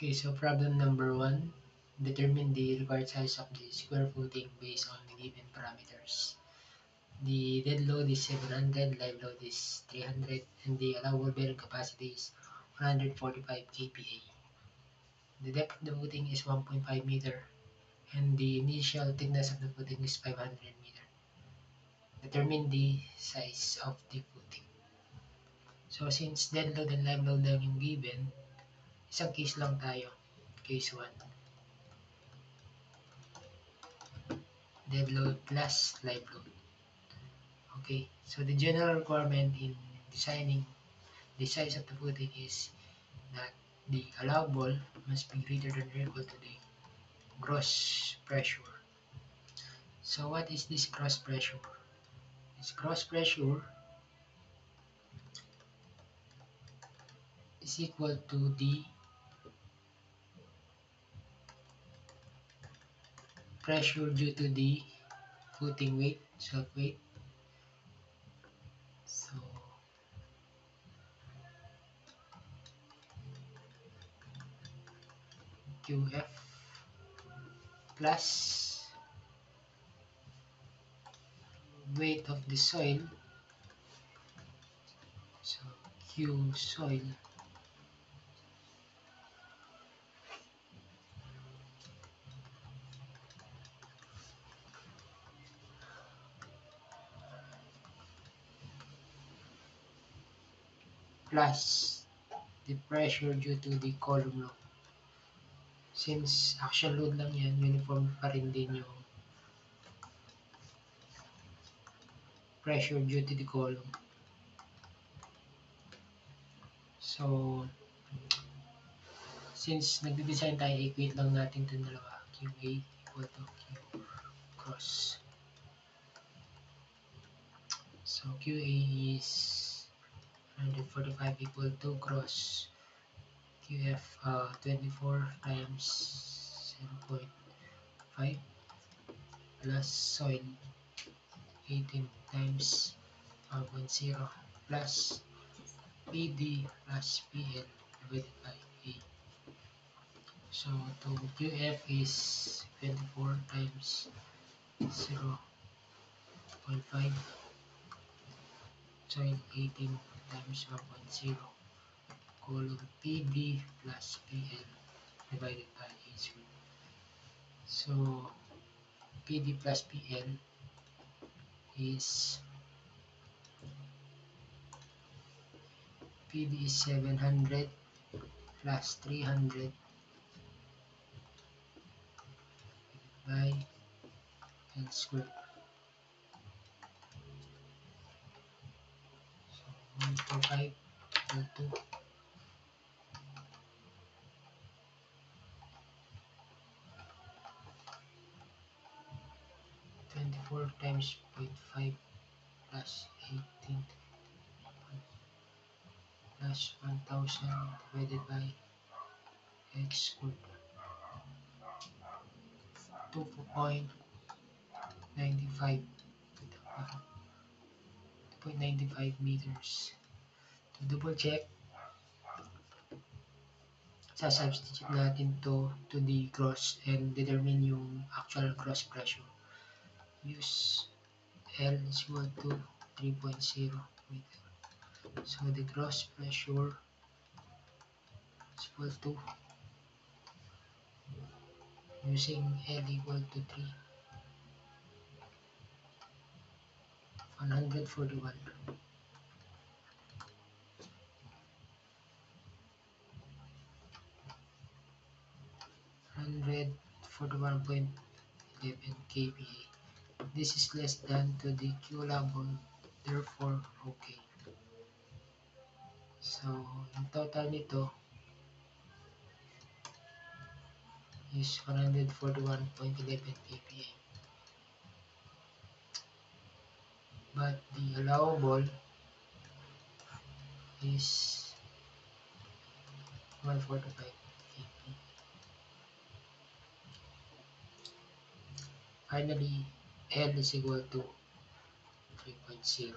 Okay, so problem number 1. Determine the required size of the square footing based on the given parameters. The dead load is 700, live load is 300, and the allowable bearing capacity is 145 kPa. The depth of the footing is 1.5 meter, and the initial thickness of the footing is 500 meter. Determine the size of the footing. So, since dead load and live load lang yung given, isang case lang tayo. Case 1. Dead load plus live load. Okay, so the general requirement in designing the size of the footing is that the allowable must be greater than or equal to the gross pressure. So what is this gross pressure? This gross pressure is equal to the pressure due to the footing weight, self weight. So QF plus weight of the soil, so Q soil plus the pressure due to the column load. Since action load lang yan, uniform pa rin din yung pressure due to the column. So, since nagde-design tayo, equate lang natin itong dalawa. QA equal to Q cross. So, QA is 145 equal to cross QF 24 times 0.5 plus soil 18 times 1.0 plus PD plus PL divided by A. So, to QF is 24 times 0.5, soil 18 times 1.0, column PD plus PL divided by A squared. So, PD plus PL is PD is 700 plus 300 by L squared. So 145 equal to 24 times 0.5 plus 18 plus 1000 divided by X squared. 2.95 meters. To double check, substitute natin to the gross and determine yung actual gross pressure. Use L is equal to 3.0 meter. So the gross pressure is equal to, using L equal to 141. 141.11 kPa. This is less than to the Q allowable, therefore okay. So, yung total nito is 141.11 kPa. But the allowable is 145 kPa. Finally, L is equal to 3.0.